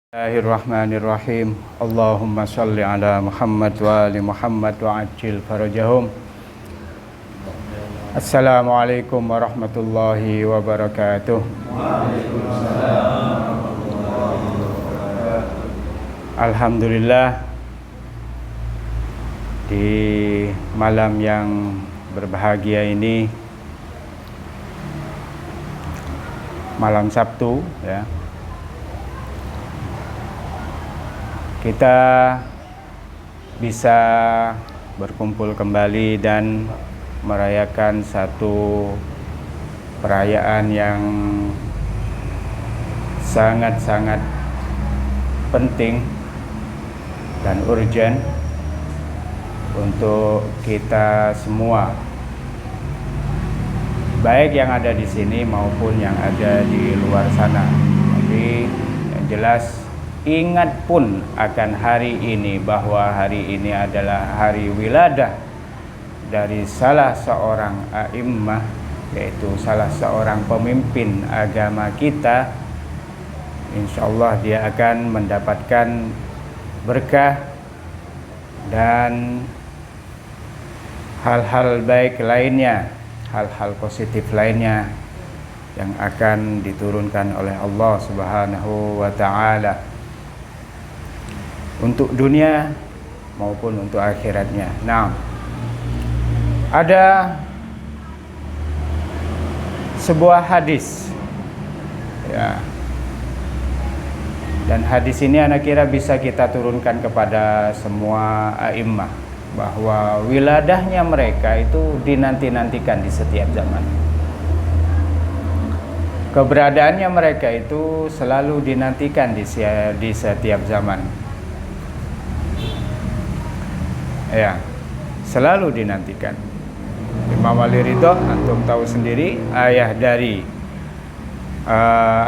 Bismillahirrahmanirrahim. Allahumma sholli ala Muhammad wa ali Muhammad wa ajil farajahum. Assalamualaikum warahmatullahi wabarakatuh. Alhamdulillah, di malam yang berbahagia ini, malam Sabtu ya, kita bisa berkumpul kembali dan merayakan satu perayaan yang sangat-sangat penting dan urgent untuk kita semua, baik yang ada di sini maupun yang ada di luar sana. Tapi yang jelas, ingat pun akan hari ini, bahwa hari ini adalah hari wiladah dari salah seorang a'immah, yaitu salah seorang pemimpin agama kita. Insyaallah dia akan mendapatkan berkah dan hal-hal baik lainnya, hal-hal positif lainnya yang akan diturunkan oleh Allah Subhanahu wa ta'ala untuk dunia maupun untuk akhiratnya. Nah, ada sebuah hadis ya, dan hadis ini anak kira bisa kita turunkan kepada semua a'immah, bahwa wiladahnya mereka itu dinanti-nantikan di setiap zaman. Keberadaannya mereka itu selalu dinantikan di setiap zaman. Ya, selalu dinantikan. Imam Ali Ridho, antum tahu sendiri, ayah dari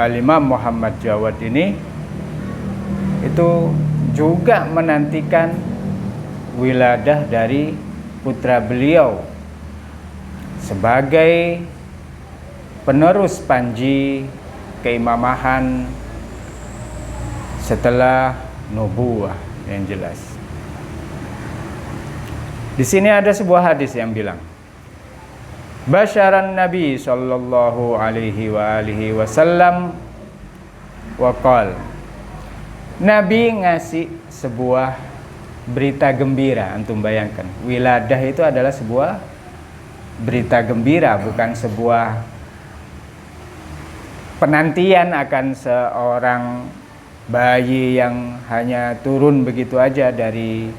Al-Imam Muhammad Jawad ini, itu juga menantikan wiladah dari putra beliau sebagai penerus panji keimamahan setelah nubuwah yang jelas. Di sini ada sebuah hadis yang bilang, Basyaran Nabi sallallahu alaihi wa alihi wasallam wa qala, Nabi ngasih sebuah berita gembira. Antum bayangkan, wiladah itu adalah sebuah berita gembira, bukan sebuah penantian akan seorang bayi yang hanya turun begitu aja dari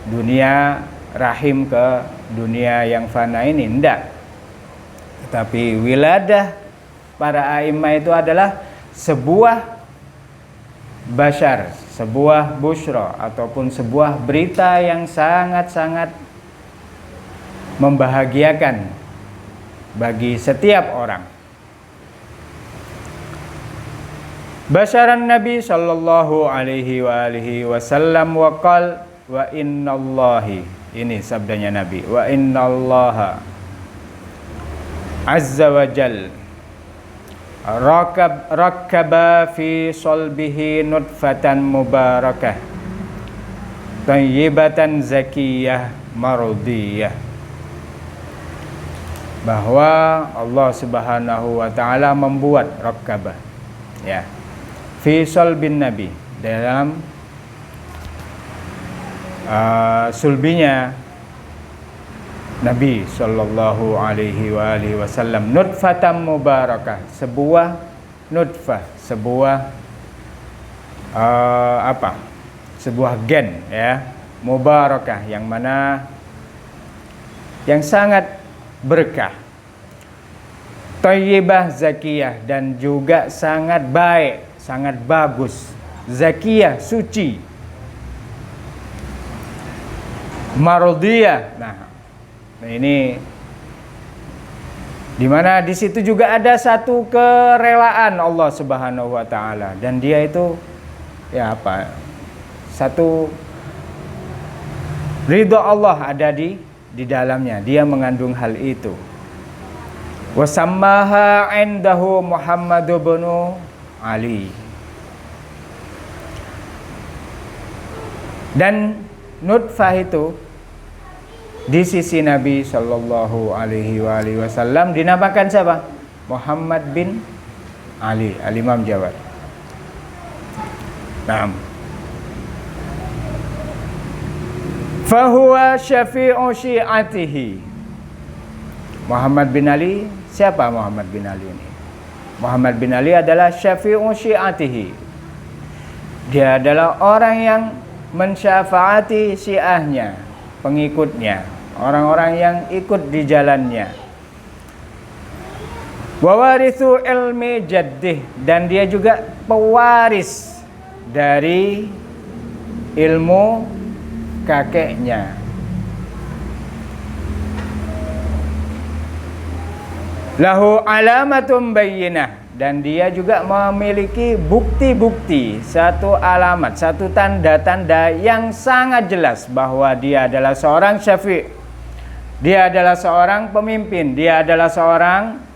dunia rahim ke dunia yang fana ini, enggak. Tetapi wiladah para a'immah itu adalah sebuah basyar, sebuah busyra, ataupun sebuah berita yang sangat-sangat membahagiakan bagi setiap orang. Basyaran Nabi sallallahu alaihi wa alihi wasallam wa qala wa innallahi, ini sabdanya Nabi, wa innallaha azza wa jal rakkaba fi solbihi nutfatan mubarakah tayyibatan zakiyah mardiyah, bahwa Allah Subhanahu wa ta'ala membuat rakkabah ya, fi solbin Nabi, dalam sulbinya Nabi sallallahu alaihi wa alihi wasallam, nutfatan mubarakah, sebuah nutfah, sebuah sebuah gen ya, mubarakah, yang mana yang sangat berkah, thayyibah zakiyah, dan juga sangat baik, sangat bagus, zakiyah, suci, mardiyah. Nah, ini dimana di situ juga ada satu kerelaan Allah Subhanahu wa ta'ala, dan dia itu ya apa, satu ridho Allah ada di dalamnya, dia mengandung hal itu. Wasammaha indahu Muhammad bin Ali, Dan nutfah itu di sisi Nabi Shallallahu Alaihi Wasallam dinamakan siapa? Muhammad bin Ali, Al-Imam Jawad. Naam. Fahuwa syafi'u syi'atihi. Muhammad bin Ali, siapa Muhammad bin Ali ini? Muhammad bin Ali adalah syafi'u syi'atihi. Dia adalah orang yang mensyafaati syiahnya, pengikutnya, orang-orang yang ikut di jalannya. Wawarithu ilmi jaddih, dan dia juga pewaris dari ilmu kakeknya. Lahu alamatun bayyinah, dan dia juga memiliki bukti-bukti, satu alamat, satu tanda-tanda yang sangat jelas bahwa dia adalah seorang syafi', dia adalah seorang pemimpin, dia adalah seorang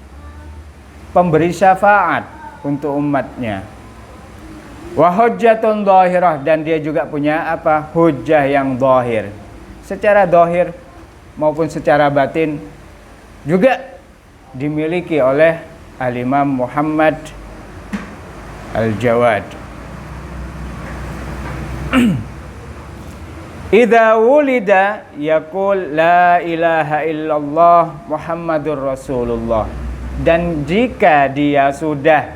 pemberi syafaat untuk umatnya. Wa hujjatun dhahirah, dan dia juga punya apa? Hujjah yang zahir. Secara zahir maupun secara batin juga dimiliki oleh Al-Imam Muhammad Al-Jawad. Idza wulida yaqul la ilaha illallah Muhammadur Rasulullah. Dan jika dia sudah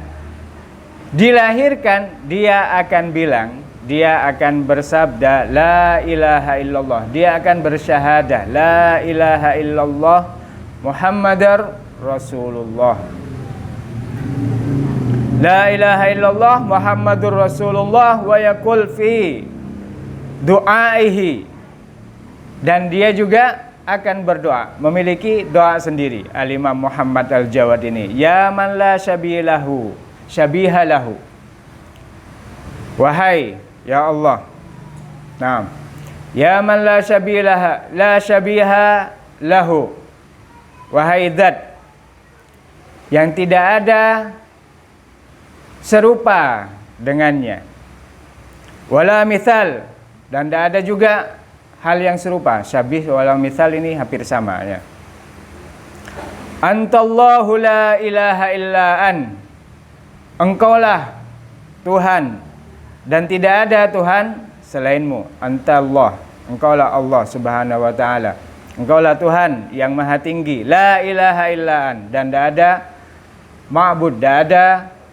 dilahirkan, dia akan bilang, dia akan bersabda la ilaha illallah, dia akan bersyahadah la ilaha illallah Muhammadar Rasulullah. La ilaha illallah Muhammadur Rasulullah wa yaqul fi du'aihi, dan dia juga akan berdoa, memiliki doa sendiri Al-Imam Muhammad Al-Jawad ini. Ya man la syabihalahu, syabihalahu. Wahai ya Allah. Naam. Ya man la syabihalah, la syabiha lahu. Wahai zat yang tidak ada serupa dengannya. Wala mithal, dan tidak ada juga hal yang serupa. Syabih wala mithal ini hampir sama ya. Antallahu la ilaha illa an. Engkaulah Tuhan dan tidak ada Tuhan selainmu. Antallah, engkaulah Allah Subhanahu wa taala. Engkaulah Tuhan yang maha tinggi. La ilaha illa an, dan tidak ada ma'bud, tidak ada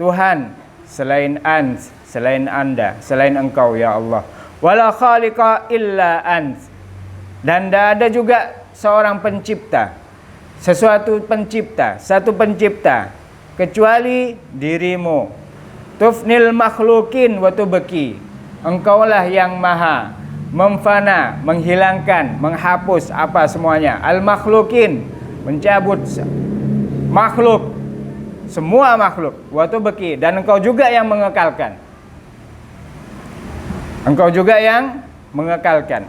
Tuhan selain selain Anda, selain Engkau ya Allah. Wala khaliqa illa ant, dan tidak ada juga seorang pencipta, sesuatu pencipta, satu pencipta kecuali dirimu. Tufnil makhlukin wa tubki, engkaulah yang maha memfana, menghilangkan, menghapus apa semuanya. Al makhlukin, mencabut makhluk, semua makhluk. Wa tubki, dan engkau juga yang mengekalkan. Engkau juga yang mengekalkan.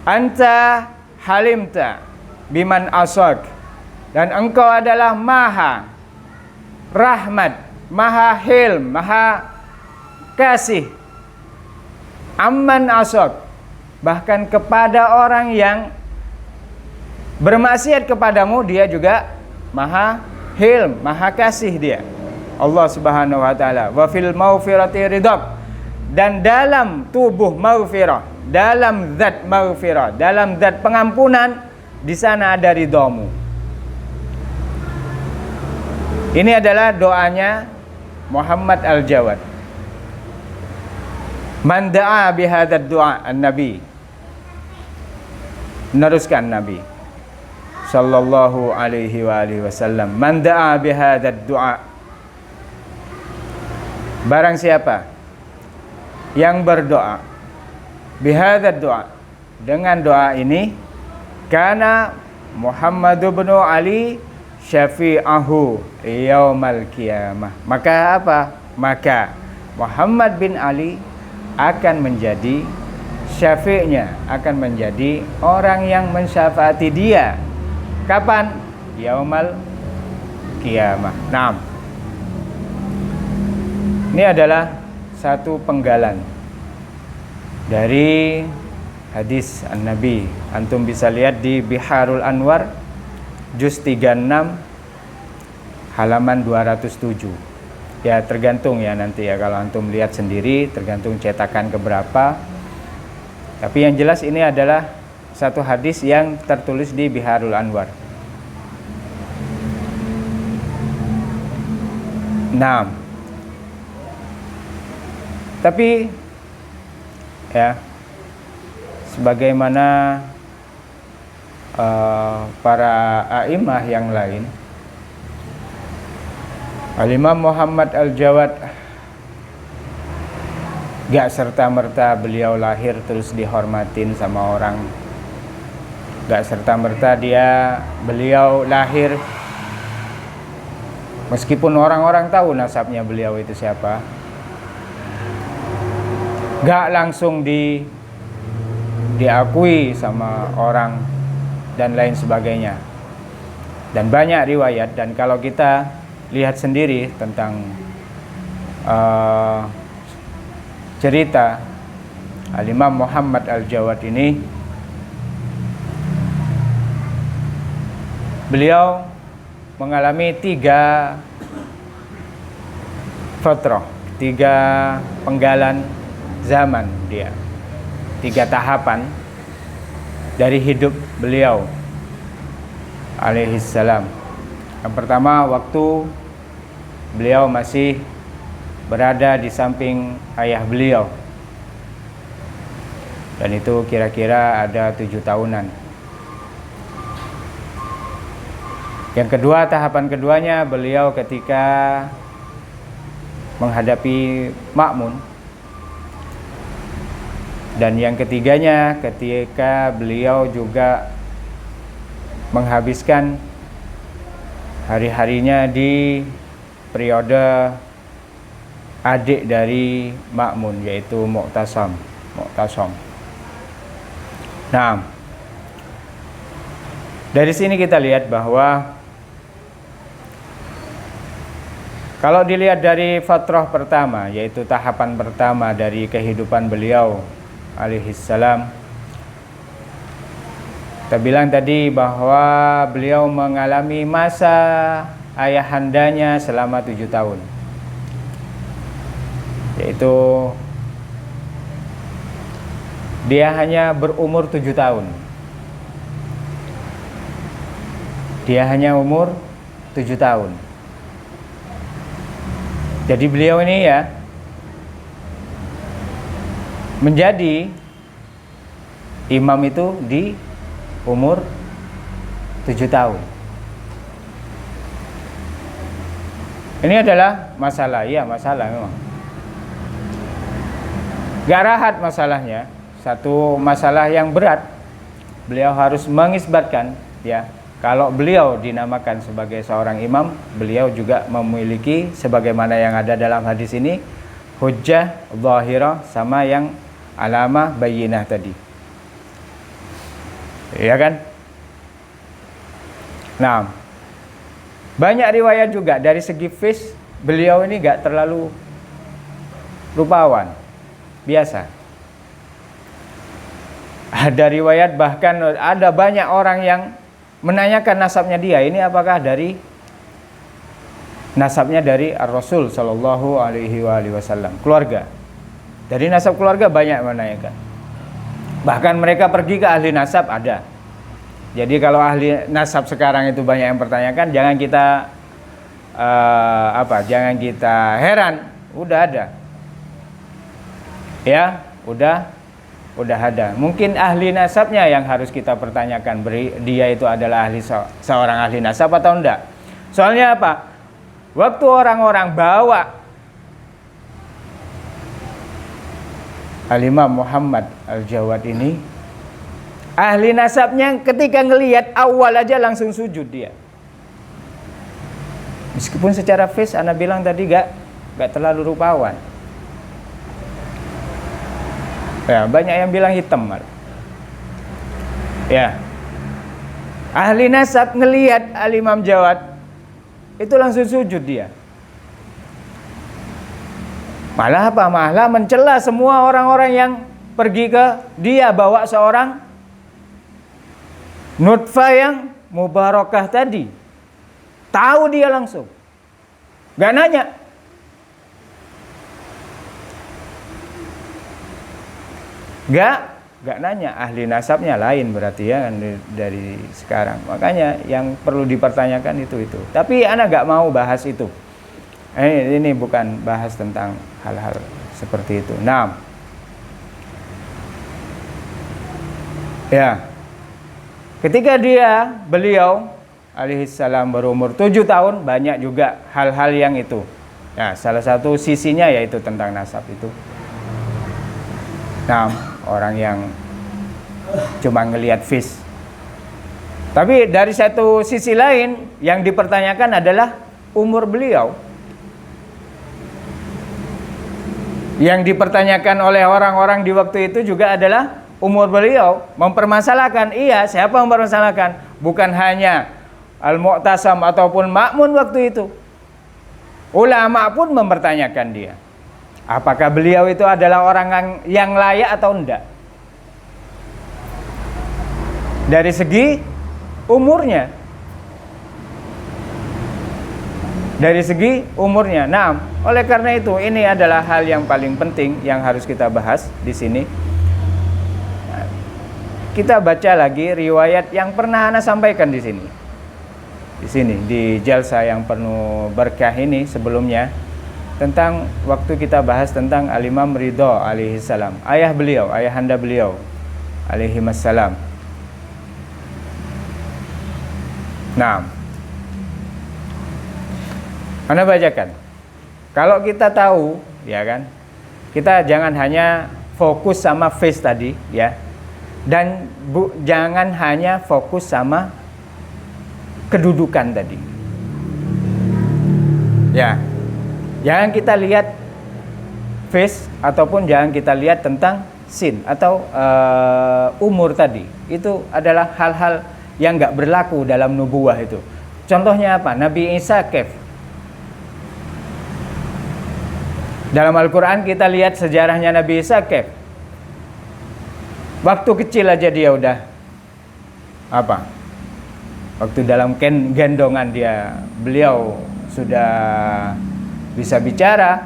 Anta halimta biman asak, dan engkau adalah maha rahmat, maha hilm, maha kasih. Amman asak, bahkan kepada orang yang bermaksiat kepadamu, dia juga maha hilm, maha kasih dia. Allah Subhanahu wa taala. Wa fil maghfirati ridaq, dan dalam tubuh maghfirah, dalam zat maghfirah, dalam zat pengampunan, di sana ada ridhamu. Ini adalah doanya Muhammad Al-Jawad. Man da'a bihadzal du'a, an-nabi, meneruskan Nabi sallallahu alaihi wa alihi wasallam, man da'a bihadzal du'a, barang siapa yang berdoa bihadzal du'a, dengan doa ini, kana Muhammad bin Ali syafi'ahu yaumal qiyamah, maka apa? Maka Muhammad bin Ali akan menjadi syafi'nya, akan menjadi orang yang mensyafaati dia. Kapan? Yaumal qiyamah. Naam. Ini adalah satu penggalan dari hadis An-Nabi. Antum bisa lihat di Biharul Anwar juz 36 halaman 207. Ya tergantung ya nanti ya, kalau antum lihat sendiri tergantung cetakan keberapa. Tapi yang jelas ini adalah satu hadis yang tertulis di Biharul Anwar. Nah, tapi ya sebagaimana para a'imah yang lain, Al-Imam Muhammad Al-Jawad gak serta-merta beliau lahir terus dihormatin sama orang. Gak serta-merta beliau lahir meskipun orang-orang tahu nasabnya beliau itu siapa, gak langsung diakui sama orang dan lain sebagainya. Dan banyak riwayat, dan kalau kita lihat sendiri tentang cerita Al-Imam Muhammad Al-Jawad ini, beliau mengalami 3 fatrah, 3 penggalan zaman dia, 3 tahapan dari hidup beliau alaihissalam. Yang pertama, waktu beliau masih berada di samping ayah beliau, dan itu kira-kira ada 7 tahunan. Yang kedua, tahapan keduanya beliau ketika menghadapi Ma'mun. Dan yang ketiganya ketika beliau juga menghabiskan hari-harinya di periode adik dari Ma'mun, yaitu Mu'tasam. Nah, dari sini kita lihat bahwa kalau dilihat dari fatrah pertama, yaitu tahapan pertama dari kehidupan beliau alaihissalam, kita bilang tadi bahwa beliau mengalami masa ayahandanya selama 7 tahun, yaitu dia hanya berumur 7 tahun. Dia hanya umur 7 tahun. Jadi beliau ini ya menjadi imam itu di umur 7 tahun. Ini adalah masalah, ya masalah memang. Gak rahat masalahnya, satu masalah yang berat. Beliau harus mengisbatkan ya, kalau beliau dinamakan sebagai seorang imam, beliau juga memiliki sebagaimana yang ada dalam hadis ini, hujjah zahirah sama yang alamah bayyinah tadi. Ya kan? Nah, banyak riwayat juga dari segi face beliau ini gak terlalu rupawan, biasa. Ada riwayat bahkan ada banyak orang yang menanyakan nasabnya dia, ini apakah dari nasabnya dari Ar-Rasul Shallallahu Alaihi Wasallam, keluarga. Dari nasab keluarga banyak menanyakan. Bahkan mereka pergi ke ahli nasab ada. Jadi kalau ahli nasab sekarang itu banyak yang pertanyakan, jangan kita jangan kita heran, udah ada. Ya, udah ada. Mungkin ahli nasabnya yang harus kita pertanyakan, dia itu adalah seorang ahli nasab atau enggak. Soalnya apa? Waktu orang-orang bawa Al-Imam Muhammad Al-Jawad ini, ahli nasabnya ketika ngelihat awal aja langsung sujud dia. Meskipun secara face Anda bilang tadi gak terlalu rupawan. Ya, banyak yang bilang hitam. Ya. Ahli nasab ngelihat Al-Imam Jawad itu langsung sujud dia. Malah apa? Malah mencela semua orang-orang yang pergi ke dia, bawa seorang nutfah yang mubarakah tadi. Tahu dia langsung. Gak nanya. Gak nanya. Ahli nasabnya lain berarti ya kan dari sekarang. Makanya yang perlu dipertanyakan itu. Tapi ana gak mau bahas itu. Ini bukan bahas tentang hal-hal seperti itu. Nah, ya, ketika beliau alaihissalam berumur 7 tahun, banyak juga hal-hal yang itu. Nah, salah satu sisinya yaitu tentang nasab itu. Nah, orang yang cuma ngelihat face. Tapi dari satu sisi lain yang dipertanyakan adalah umur beliau. Yang dipertanyakan oleh orang-orang di waktu itu juga adalah umur beliau. Mempermasalahkan, iya, siapa mempermasalahkan? Bukan hanya Al-Mu'tasam ataupun Ma'mun waktu itu. Ulama pun mempertanyakan dia. Apakah beliau itu adalah orang yang layak atau enggak? Dari segi umurnya. Dari segi umurnya. Nah, oleh karena itu ini adalah hal yang paling penting yang harus kita bahas di sini. Kita baca lagi riwayat yang pernah ana sampaikan di sini. Di sini di jalsa yang penuh berkah ini sebelumnya, tentang waktu kita bahas tentang Al-Imam Ridha alaihissalam, ayahanda beliau alaihimassalam. Nah, ana bacakan. Kalau kita tahu, ya kan, kita jangan hanya fokus sama face tadi, ya, dan jangan hanya fokus sama kedudukan tadi. Ya, jangan kita lihat face ataupun jangan kita lihat tentang sin atau umur tadi. Itu adalah hal-hal yang nggak berlaku dalam nubuwah itu. Contohnya apa? Nabi Isa kef. Dalam Al-Quran kita lihat sejarahnya Nabi Isa kef. Waktu kecil aja dia udah apa? Waktu dalam gendongan beliau sudah bisa bicara,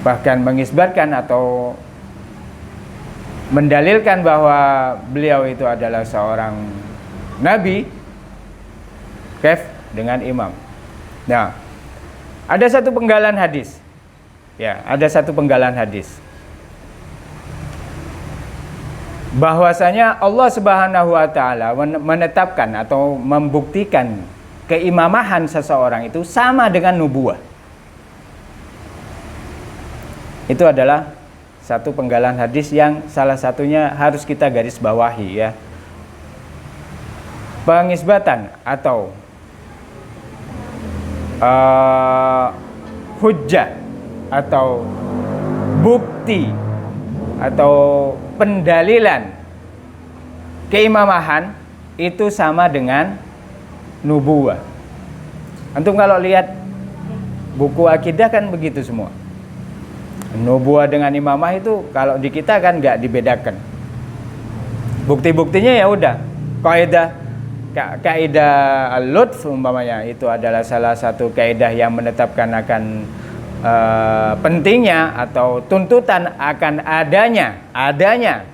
bahkan mengisbatkan atau mendalilkan bahwa beliau itu adalah seorang nabi, kef dengan imam. Nah, ada satu penggalan hadis. Ya, ada satu penggalan hadis. Bahwasanya Allah Subhanahu wa taala menetapkan atau membuktikan keimamahan seseorang itu sama dengan nubuwah. Itu adalah satu penggalan hadis yang salah satunya harus kita garis bawahi, ya. Pengisbatan atau hujjah atau bukti atau pendalilan keimamahan itu sama dengan nubuwah. Antum kalau lihat buku akidah kan begitu semua. Nubuwah dengan imamah itu kalau di kita kan nggak dibedakan. Bukti-buktinya ya udah kaidah al-lutf umpamanya itu adalah salah satu kaidah yang menetapkan akan pentingnya atau tuntutan akan adanya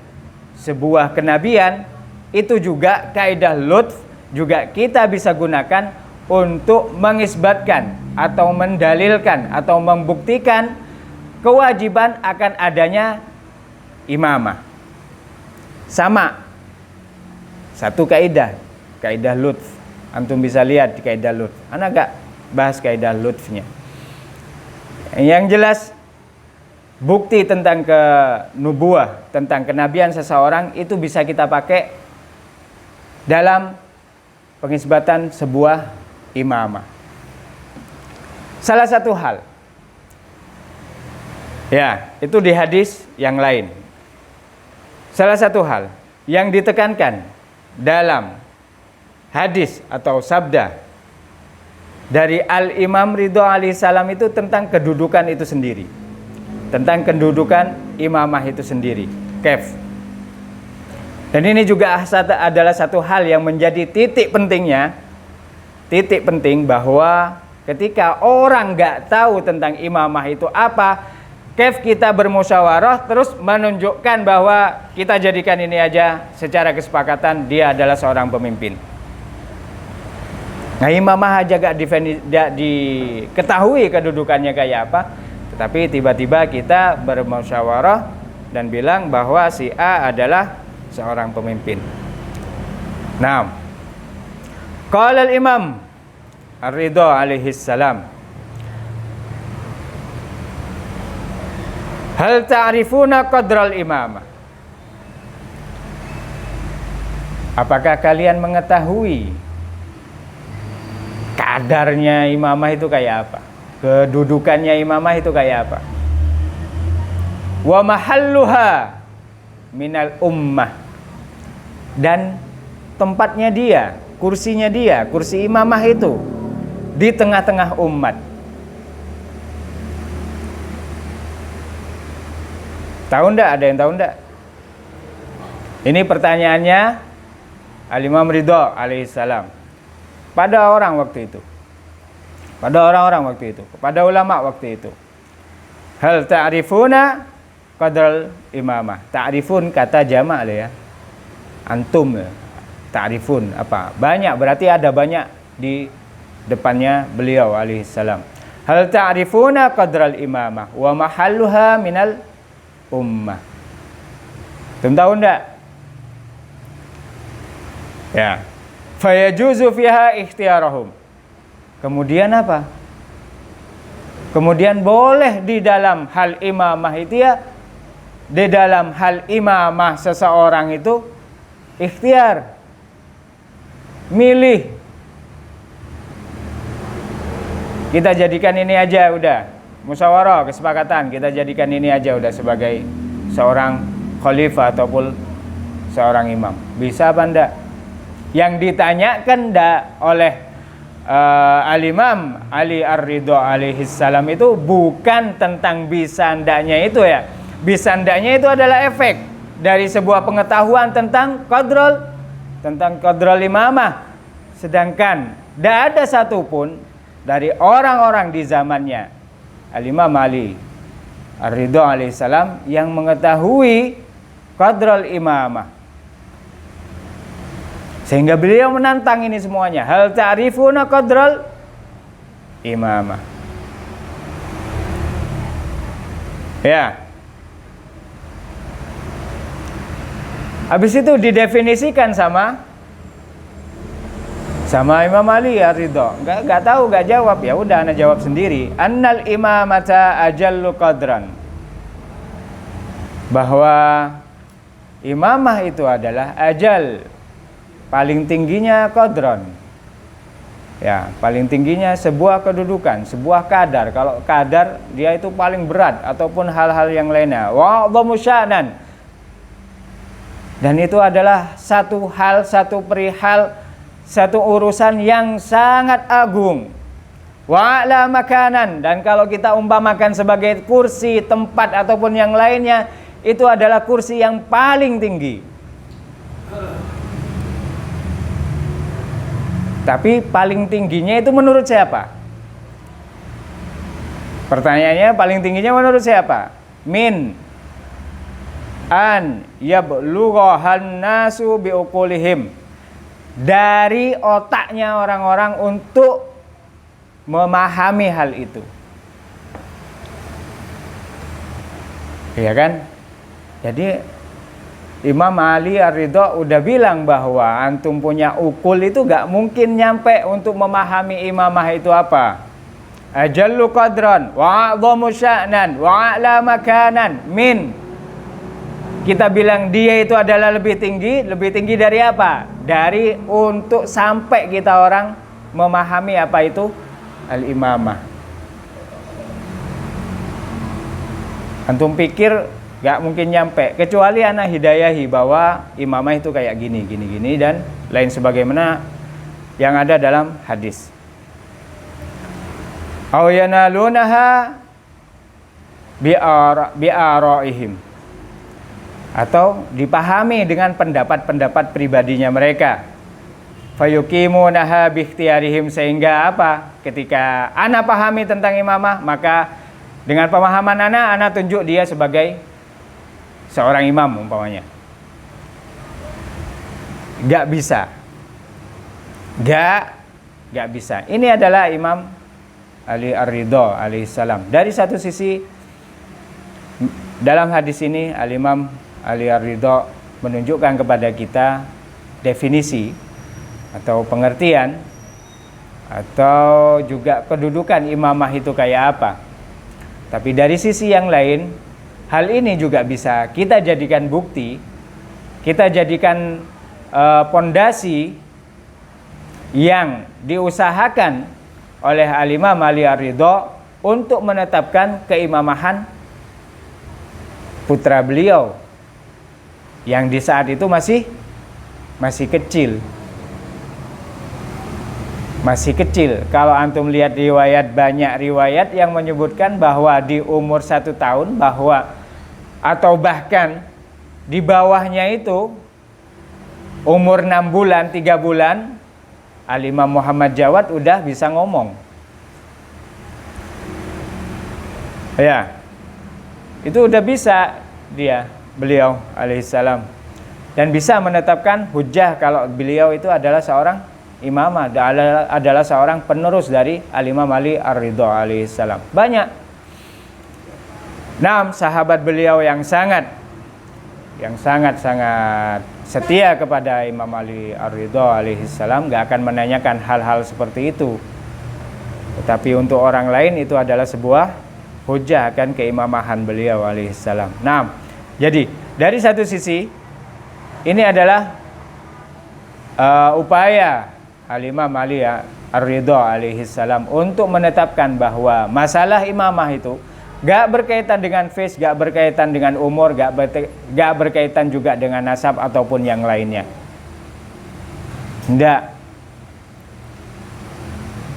sebuah kenabian. Itu juga kaidah lutf juga kita bisa gunakan untuk mengisbatkan atau mendalilkan atau membuktikan kewajiban akan adanya imamah. Sama satu kaidah lutf. Antum bisa lihat di kaidah lutf. Ana gak bahas kaidah lutfnya. Yang jelas bukti tentang kenubuwah, tentang kenabian seseorang itu bisa kita pakai dalam pengisbatan sebuah imamah. Salah satu hal, ya, itu di hadis yang lain. Salah satu hal yang ditekankan dalam hadis atau sabda dari Al-Imam Ridha alaihissalam itu tentang kedudukan itu sendiri. tentang kedudukan imamah itu sendiri. Kef. Dan ini juga adalah satu hal yang menjadi titik penting bahwa ketika orang nggak tahu tentang imamah itu apa, kef kita bermusyawarah terus menunjukkan bahwa kita jadikan ini aja secara kesepakatan dia adalah seorang pemimpin. Nah, imamah aja gak diketahui kedudukannya kayak apa, tetapi tiba-tiba kita bermusyawarah dan bilang bahwa si A adalah seorang pemimpin. Nah, qala al-Imam Ar-Ridha alaihi salam, hal ta'rifuna qadral imamah? Apakah kalian mengetahui kadarnya imamah itu kayak apa? Kedudukannya imamah itu kayak apa? Wa mahalluha minal ummah, dan tempatnya dia, kursinya dia, kursi imamah itu di tengah-tengah umat. Tahu ndak? Ada yang tahu ndak? Ini pertanyaannya Al-Imam Ridha alaihissalam pada orang waktu itu, pada orang-orang waktu itu, kepada ulama waktu itu. Hal ta'rifuna qadral imamah. Ta'rifun kata jamak lah ya. Antum ya. Ta'rifun apa? Banyak, berarti ada banyak di depannya beliau alaihissalam. Hal ta'rifuna qadral imamah wa mahalluha minal ummah. Tahu ndak? Ya. Fayajuzu fiha ikhtiyarahum. Kemudian apa? Kemudian boleh di dalam hal imamah itu ya, di dalam hal imamah seseorang itu ikhtiar, milih. Kita jadikan ini aja udah, musyawarah, kesepakatan, kita jadikan ini aja udah sebagai seorang khalifah ataupun seorang imam. Bisa apa enggak? Yang ditanyakan oleh Al-Imam Ali Ar-Ridha alaihissalam itu bukan tentang bisa ndaknya itu ya. Bisa ndaknya itu adalah efek dari sebuah pengetahuan tentang qadrul imamah. Sedangkan tidak ada satupun dari orang-orang di zamannya Al-Imam Ali Ar-Ridha alaihissalam yang mengetahui qadrul imamah. Sehingga beliau menantang ini semuanya. Hal ta'rifuna qadral imamah. Ya. Habis itu didefinisikan sama Imam Ali Ar-Ridha. Enggak tahu, enggak jawab. Ya udah ana jawab sendiri. Annal imamata ajallu qadran. Bahwa imamah itu adalah ajal, paling tingginya qadron. Ya, paling tingginya sebuah kedudukan, sebuah kadar. Kalau kadar dia itu paling berat ataupun hal-hal yang lainnya. Wa a'dhamu sya'nan. Dan itu adalah satu hal, satu perihal, satu urusan yang sangat agung. Wa a'la makanan, dan kalau kita umpamakan sebagai kursi, tempat ataupun yang lainnya, itu adalah kursi yang paling tinggi. Tapi paling tingginya itu menurut siapa? Pertanyaannya, paling tingginya menurut siapa? Min an yablughahan nasu biuqulihim, dari otaknya orang-orang untuk memahami hal itu. Iya kan? Jadi Imam Ali Ar-Ridha udah bilang bahwa antum punya ukul itu gak mungkin nyampe untuk memahami imamah itu apa. Ajallu qadran wa a'dhamu sya'nan wa a'la makanan min. Kita bilang dia itu adalah lebih tinggi dari apa? Dari untuk sampai kita orang memahami apa itu al-imamah. Antum pikir gak mungkin nyampe, kecuali anak hidayahi bahwa imamah itu kayak gini dan lain sebagaimana yang ada dalam hadis. Aw yanalunaha bi'araihim, atau dipahami dengan pendapat-pendapat pribadinya mereka. Fayuqimunaha bikhtiyarihim, sehingga apa? Ketika ana pahami tentang imamah, maka dengan pemahaman ana tunjuk dia sebagai seorang imam umpamanya. Gak bisa. Gak bisa. Ini adalah Imam Ali Ar-Ridha alaihissalam. Dari satu sisi, dalam hadis ini Al-Imam Ali Ar-Ridha menunjukkan kepada kita definisi atau pengertian atau juga kedudukan imamah itu kayak apa. Tapi dari sisi yang lain, hal ini juga bisa kita jadikan bukti, kita jadikan pondasi yang diusahakan oleh Al-Imam Ali Ar-Ridha untuk menetapkan keimamahan putra beliau yang di saat itu masih kecil. Masih kecil. Kalau antum lihat riwayat, banyak riwayat yang menyebutkan bahwa di umur 1 tahun atau bahkan di bawahnya itu umur 6 bulan, 3 bulan, Al-Imam Muhammad Jawad udah bisa ngomong. Ya, itu udah bisa beliau alaihissalam. Dan bisa menetapkan hujjah kalau beliau itu adalah seorang imam, adalah seorang penerus dari Al-Imam Ali Ar-Ridha alaihissalam. Banyak 6 sahabat beliau yang sangat setia kepada Imam Ali Ar-Ridha alaihissalam, gak akan menanyakan hal-hal seperti itu. Tetapi untuk orang lain itu adalah sebuah hujjah akan keimamahan beliau alaihissalam. Nah, jadi dari satu sisi ini adalah upaya Al-Imam Ali Ar-Ridha alaihissalam untuk menetapkan bahwa masalah imamah itu gak berkaitan dengan face, gak berkaitan dengan umur, gak berkaitan juga dengan nasab ataupun yang lainnya. Tidak.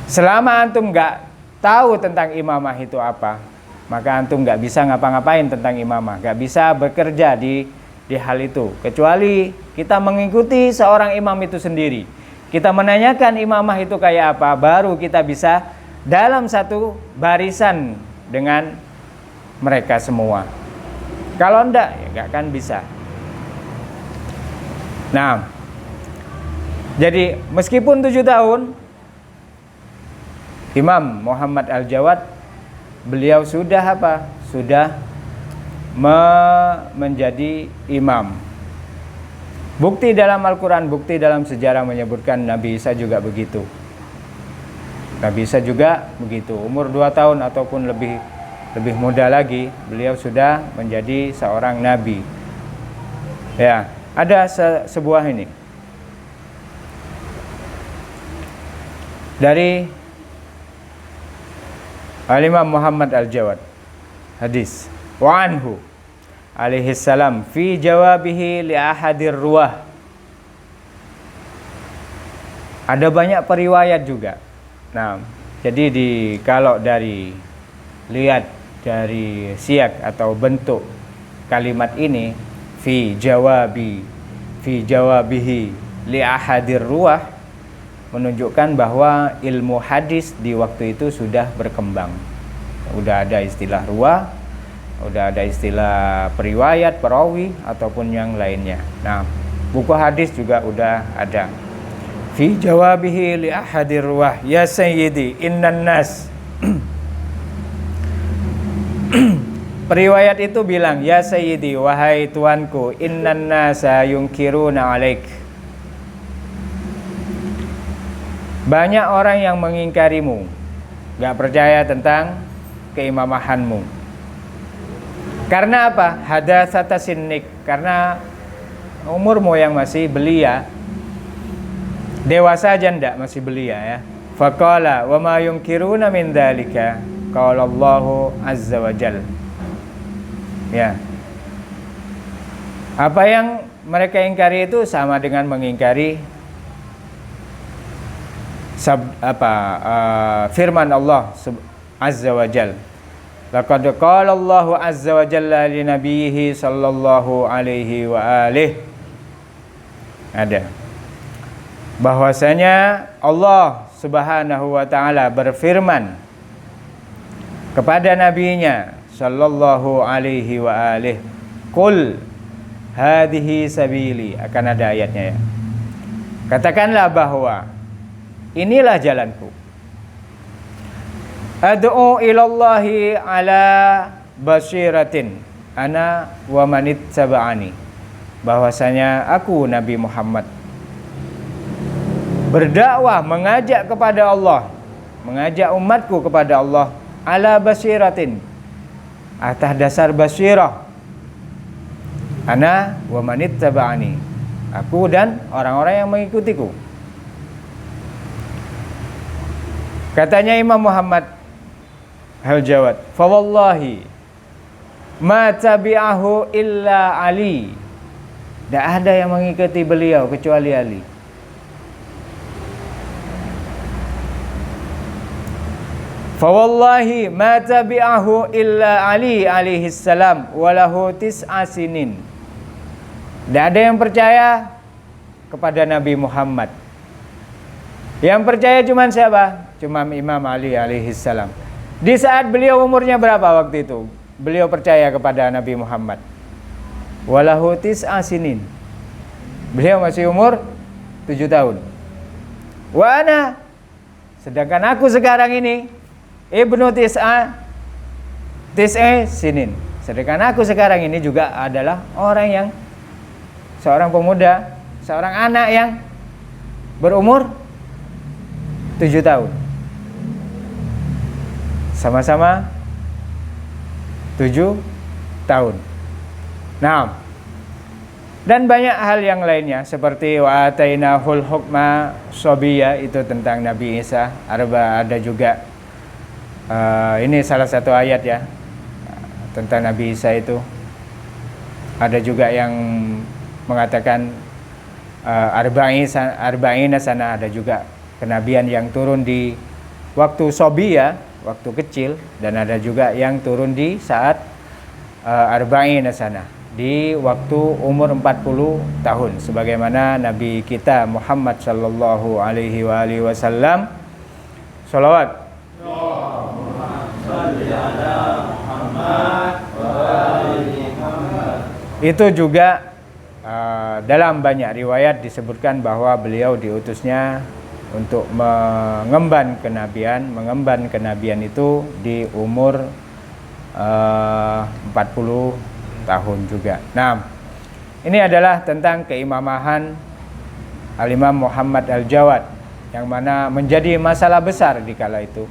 Selama antum gak tahu tentang imamah itu apa, maka antum gak bisa ngapa-ngapain tentang imamah, gak bisa bekerja di hal itu. Kecuali kita mengikuti seorang imam itu sendiri, kita menanyakan imamah itu kayak apa, baru kita bisa dalam satu barisan dengan mereka semua. Kalau enggak, ya enggak akan bisa. Nah, jadi meskipun 7 tahun, Imam Muhammad Al-Jawad beliau sudah apa? Sudah menjadi imam. Bukti dalam Al-Quran, bukti dalam sejarah menyebutkan Nabi Isa juga begitu. Nabi Isa juga begitu. Umur 2 tahun ataupun lebih muda lagi, beliau sudah menjadi seorang nabi. Ya, ada sebuah ini dari Al-Imam Muhammad Al-Jawad, hadis wa anhu alaihi salam fi jawabihi li ahadir ruwah. Ada banyak periwayat juga. Nah, jadi kalau dari lihat dari siyak atau bentuk kalimat ini, fi jawabihi li ahadir ruwah, menunjukkan bahwa ilmu hadis di waktu itu sudah berkembang. Udah ada istilah ruwah, udah ada istilah periwayat, perawi ataupun yang lainnya. Nah, buku hadis juga udah ada. Fi jawabihi li ahadir ruwah, ya sayyidi innan nas. Periwayat itu bilang, ya sayyidi, wahai tuanku, innan nasa yunkiruna alaik. Banyak orang yang mengingkarimu, gak percaya tentang keimamahanmu. Karena apa? Hadatsata sinnik, karena umurmu yang masih belia. Dewasa aja ndak, masih belia ya. Faqala wa ma yunkiruna min dzalika qala Allahu azza wa jalla. Ya. Apa yang mereka ingkari itu sama dengan mengingkari firman Allah azza wa jalla. Laqad qala Allahu azza wa jalla li nabiyhi sallallahu alaihi wa alihi. Ada bahwasanya Allah Subhanahu wa taala berfirman kepada nabinya sallallahu alaihi wa alihi, qul hadhihi sabili. Akan ada ayatnya ya. Katakanlah bahwa inilah jalanku. Ad'u ilallahi ala basiratin ana wa manit sab'ani. Bahwasanya aku Nabi Muhammad berdakwah, mengajak kepada Allah, mengajak umatku kepada Allah ala basiratin, atas dasar basirah. Ana wa manit sab'ani, aku dan orang-orang yang mengikutiku. Katanya Imam Muhammad Al-Jawad, fa wallahi ma tabi'ahu illa Ali. Tidak ada yang mengikuti beliau kecuali Ali. Fa wallahi ma tabi'ahu illa Ali alaihi salam walahu tis'a sinin. Tidak ada yang percaya kepada Nabi Muhammad. Yang percaya cuma siapa? Cuma Imam Ali alaihi salam. Di saat beliau umurnya berapa waktu itu? Beliau percaya kepada Nabi Muhammad. Walahu tis'a sinin. Beliau masih umur 7 tahun. Wa ana, sedangkan aku sekarang ini ibnu tis'a sinin. Sedangkan aku sekarang ini juga adalah orang yang, seorang pemuda, seorang anak yang berumur 7 tahun. Sama-sama 7 tahun. Nah, dan banyak hal yang lainnya seperti wa atainahul hukma sobiyya, itu tentang Nabi Isa. Ada juga ini salah satu ayat ya tentang Nabi Isa itu. Ada juga yang mengatakan arba'ina sana, ada juga kenabian yang turun di waktu sobiyya, waktu kecil, dan ada juga yang turun di saat arba'ina sana, di waktu umur 40 tahun, sebagaimana Nabi kita Muhammad sallallahu alaihi wasallam. Shalawat. Itu juga dalam banyak riwayat disebutkan bahwa beliau diutusnya untuk mengemban kenabian itu di umur 40 tahun juga. Nah, ini adalah tentang keimamahan Al-Imam Muhammad Al-Jawad, yang mana menjadi masalah besar di kala itu.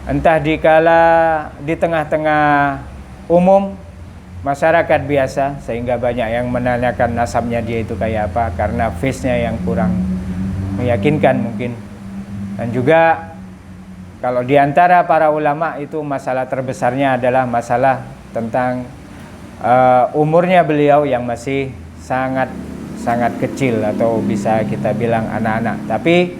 Entah di tengah-tengah umum masyarakat biasa, sehingga banyak yang menanyakan nasabnya dia itu kayak apa, karena face-nya yang kurang meyakinkan mungkin. Dan juga kalau diantara para ulama itu masalah terbesarnya adalah masalah tentang umurnya beliau yang masih sangat kecil, atau bisa kita bilang anak-anak. Tapi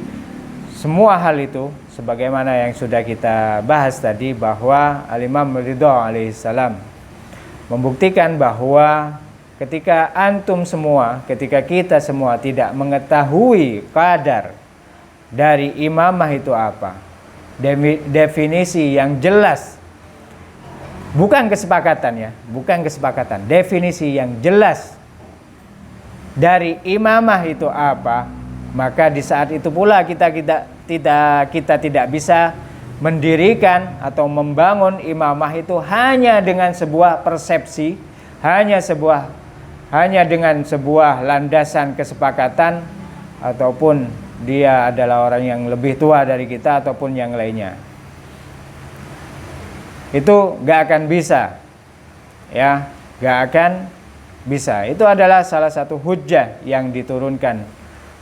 semua hal itu sebagaimana yang sudah kita bahas tadi, bahwa Al-Imam Ridha alaihissalam membuktikan bahwa ketika ketika kita semua tidak mengetahui kadar dari imamah itu apa, definisi yang jelas, bukan kesepakatan ya, bukan kesepakatan, definisi yang jelas dari imamah itu apa, maka di saat itu pula kita tidak bisa mendirikan atau membangun imamah itu hanya dengan sebuah persepsi, hanya dengan sebuah landasan kesepakatan, ataupun dia adalah orang yang lebih tua dari kita ataupun yang lainnya. Itu gak akan bisa ya, gak akan bisa. Itu adalah salah satu hujjah yang diturunkan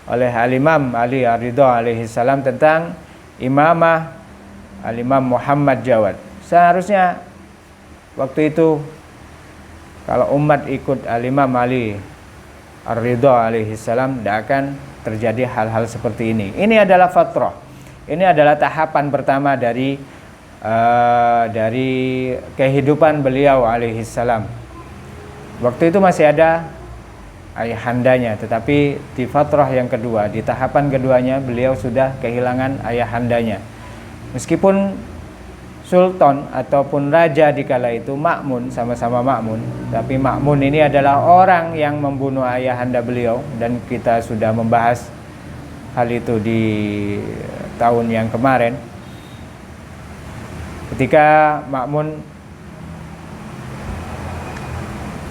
oleh Al-Imam Ali Ar-Ridha alaihi salam tentang imamah Al-Imam Muhammad Jawad. Seharusnya waktu itu kalau umat ikut Al-Imam Ali Ar-Ridha alaihi salam, tidak akan terjadi hal-hal seperti ini. Ini adalah fatrah. Ini adalah tahapan pertama dari dari kehidupan beliau alaihissalam. Waktu itu masih ada ayahandanya, tetapi di fatrah yang kedua, di tahapan keduanya beliau sudah kehilangan ayahandanya. Meskipun sultan ataupun raja di kala itu Ma'mun, sama-sama Ma'mun, tapi Ma'mun ini adalah orang yang membunuh ayahanda beliau, dan kita sudah membahas hal itu di tahun yang kemarin. Ketika Ma'mun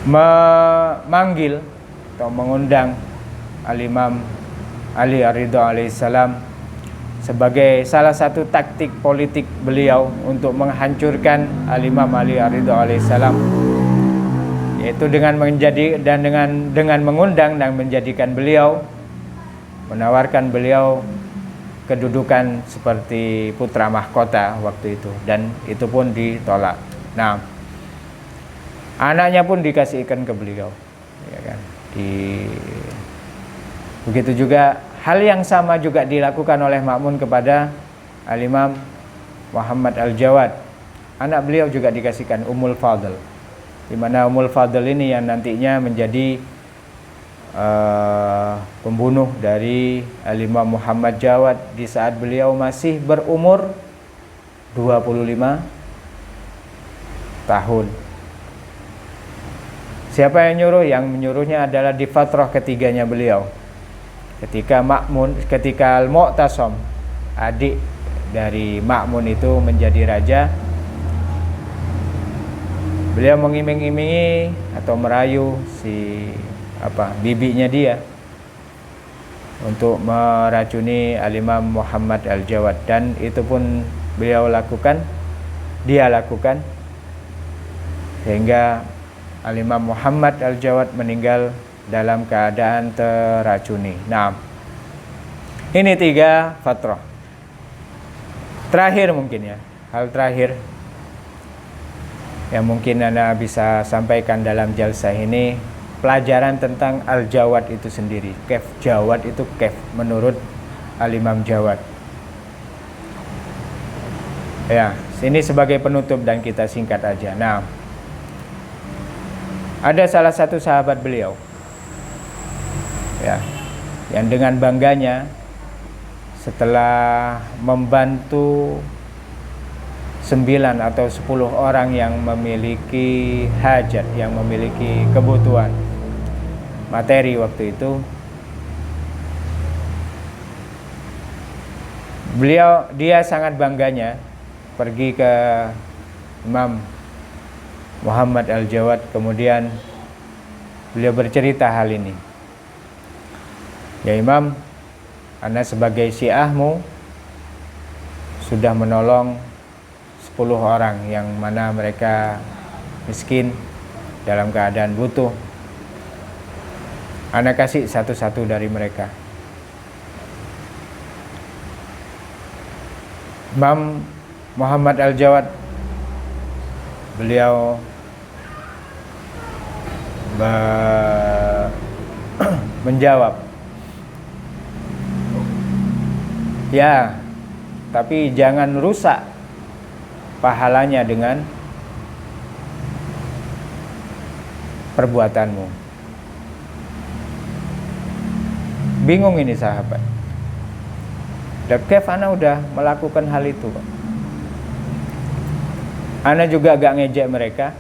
memanggil atau mengundang Al-Imam Ali Ar-Ridha alaihissalam sebagai salah satu taktik politik beliau untuk menghancurkan Al-Imam Ali Ar-Ridha alaihissalam, yaitu dengan mengundang dan menjadikan beliau, menawarkan beliau kedudukan seperti putra mahkota waktu itu, dan itu pun ditolak. Nah, anaknya pun dikasihkan ke beliau, ya kan. Begitu juga hal yang sama juga dilakukan oleh Ma'mun kepada Al-Imam Muhammad Al-Jawad. Anak beliau juga dikasihkan Ummul Fadl, di mana Ummul Fadl ini yang nantinya menjadi pembunuh dari Al-Imam Muhammad Jawad di saat beliau masih berumur 25 tahun. Siapa yang nyuruh? Yang menyuruhnya adalah di fatrah ketiganya beliau. Ketika Al-Mu'tasim, adik dari Ma'mun itu menjadi raja, beliau mengiming-imingi atau merayu bibinya dia untuk meracuni Al-Imam Muhammad Al-Jawad, dan itu pun dia lakukan sehingga Al-Imam Muhammad Al-Jawad meninggal dalam keadaan teracuni. Nah, ini 3 fatrah. Terakhir mungkin ya, hal terakhir yang mungkin Anda bisa sampaikan dalam jalsah ini, pelajaran tentang Al-Jawad itu sendiri. Kef Jawad itu kef menurut Al-Imam Jawad. Ya, ini sebagai penutup dan kita singkat aja. Nah, ada salah satu sahabat beliau, ya, yang dengan bangganya setelah membantu 9 atau 10 orang yang memiliki hajat, yang memiliki kebutuhan materi waktu itu, dia sangat bangganya pergi ke Imam Muhammad Al-Jawad, kemudian beliau bercerita hal ini. Ya Imam, Anda sebagai syiahmu sudah menolong 10 orang yang mana mereka miskin dalam keadaan butuh. Anda kasih satu-satu dari mereka. Imam Muhammad Al-Jawad beliau menjawab, ya, tapi jangan rusak pahalanya dengan perbuatanmu. Bingung ini sahabat. Kef ana udah melakukan hal itu, Pak. Ana juga agak ngejek mereka.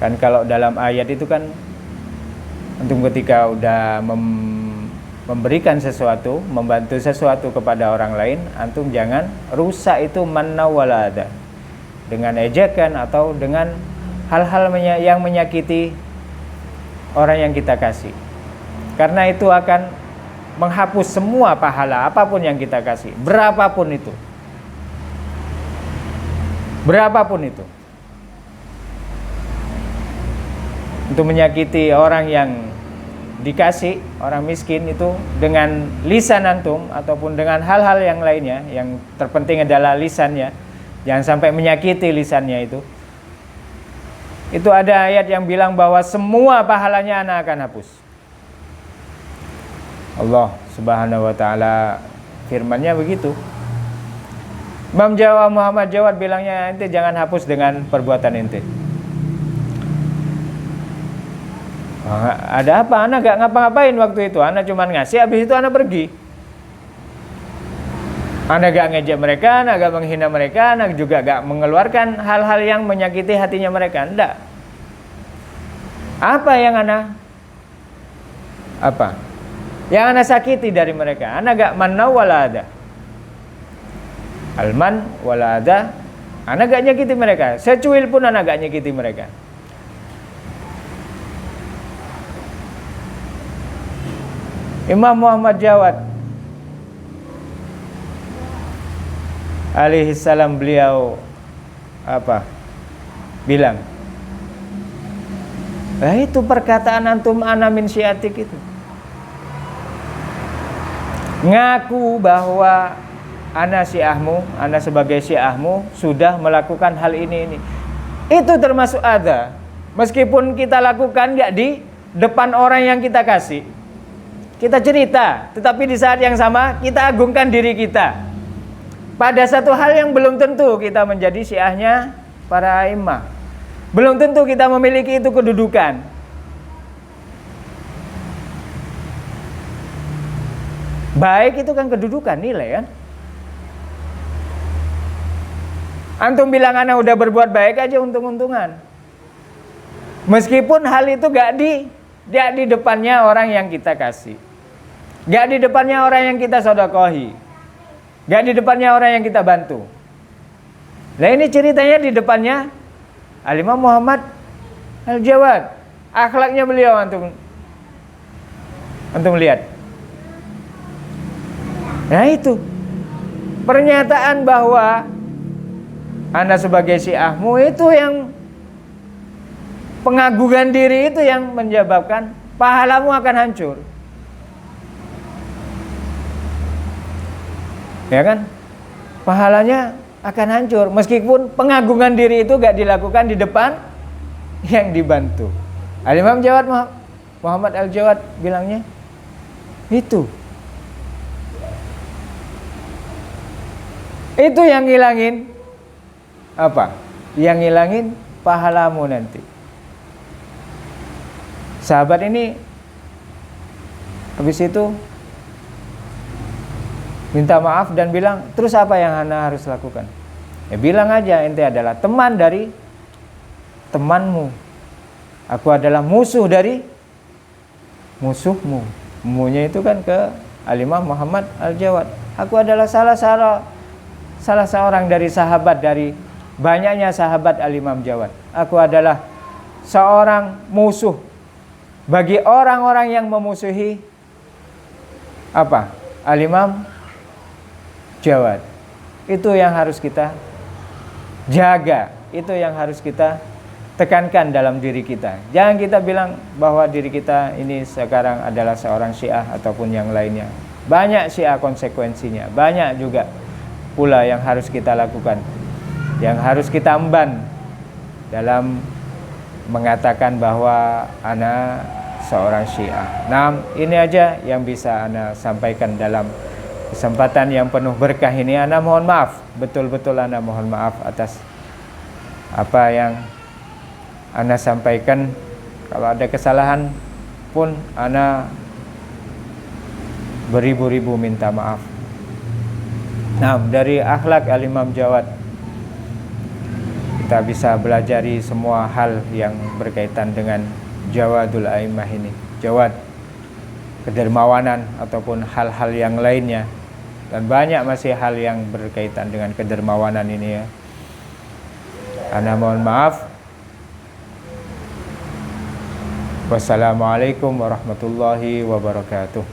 Kan kalau dalam ayat itu kan, antum ketika udah memberikan sesuatu, membantu sesuatu kepada orang lain, antum jangan rusak itu manna wala adha, dengan ejekan atau dengan hal-hal yang menyakiti orang yang kita kasih. Karena itu akan menghapus semua pahala apapun yang kita kasih, berapapun itu. Berapapun itu. Untuk menyakiti orang yang dikasih, orang miskin itu dengan lisan antum ataupun dengan hal-hal yang lainnya, yang terpenting adalah lisannya, jangan sampai menyakiti lisannya itu. Itu ada ayat yang bilang bahwa semua pahalanya ana akan hapus. Allah Subhanahu wa taala firman-Nya begitu. Imam Muhammad Jawad bilangnya, ente jangan hapus dengan perbuatan ente. Ada apa? Ana gak ngapa-ngapain waktu itu. Ana cuma ngasih, habis itu ana pergi. Ana gak ngejek mereka, ana gak menghina mereka, ana juga gak mengeluarkan hal-hal yang menyakiti hatinya mereka. Enggak. Apa yang ana yang ana sakiti dari mereka? Ana gak manna wala ada. Alman wala ada. Ana gak nyakiti mereka. Secuil pun ana gak nyakiti mereka. Imam Muhammad Jawad alaihi salam, beliau bilang, itu perkataan antum ana min syiatik itu, ngaku bahwa ana syiahmu, ana sebagai syiahmu sudah melakukan hal ini. Itu termasuk ada, meskipun kita lakukan gak di depan orang yang kita kasih. Kita cerita, tetapi di saat yang sama kita agungkan diri kita pada satu hal yang belum tentu kita menjadi syiahnya para imam. Belum tentu kita memiliki itu kedudukan. Baik itu kan kedudukan, nilai kan. Antum bilang ana udah berbuat baik aja untung-untungan. Meskipun hal itu gak di depannya orang yang kita kasih. Gak di depannya orang yang kita sodakohi. Gak di depannya orang yang kita bantu. Nah ini ceritanya di depannya Al-Imam Muhammad Al-Jawad. Akhlaknya beliau antum lihat. Nah itu pernyataan bahwa Anda sebagai syiahmu itu yang pengagungan diri itu yang menyebabkan pahalamu akan hancur. Ya kan? Pahalanya akan hancur meskipun pengagungan diri itu gak dilakukan di depan yang dibantu. Al-Imam Jawad Muhammad Al-Jawad bilangnya itu yang ngilangin apa? Yang ngilangin pahalamu nanti. Sahabat ini habis itu minta maaf dan bilang, terus apa yang ana harus lakukan? Ya bilang aja, ente adalah teman dari temanmu. Aku adalah musuh dari musuhmu. Munya itu kan ke Al-Imam Muhammad Al-Jawad. Aku adalah salah seorang dari sahabat, dari banyaknya sahabat Al-Imam Jawad. Aku adalah seorang musuh bagi orang-orang yang memusuhi Al-Imam Jawad. Itu yang harus kita jaga, itu yang harus kita tekankan dalam diri kita. Jangan kita bilang bahwa diri kita ini sekarang adalah seorang syiah ataupun yang lainnya. Banyak syiah konsekuensinya, banyak juga pula yang harus kita lakukan, yang harus kita emban dalam mengatakan bahwa ana seorang syiah. Nah, ini aja yang bisa ana sampaikan dalam kesempatan yang penuh berkah ini. Ana mohon maaf, betul-betul ana mohon maaf atas apa yang ana sampaikan. Kalau ada kesalahan pun ana beribu-ribu minta maaf. Nah, dari akhlak Al-Imam Jawad kita bisa belajari semua hal yang berkaitan dengan Jawadul A'immah ini. Jawad, kedermawanan ataupun hal-hal yang lainnya. Dan banyak masih hal yang berkaitan dengan kedermawanan ini ya. Ana mohon maaf. Wassalamualaikum warahmatullahi wabarakatuh.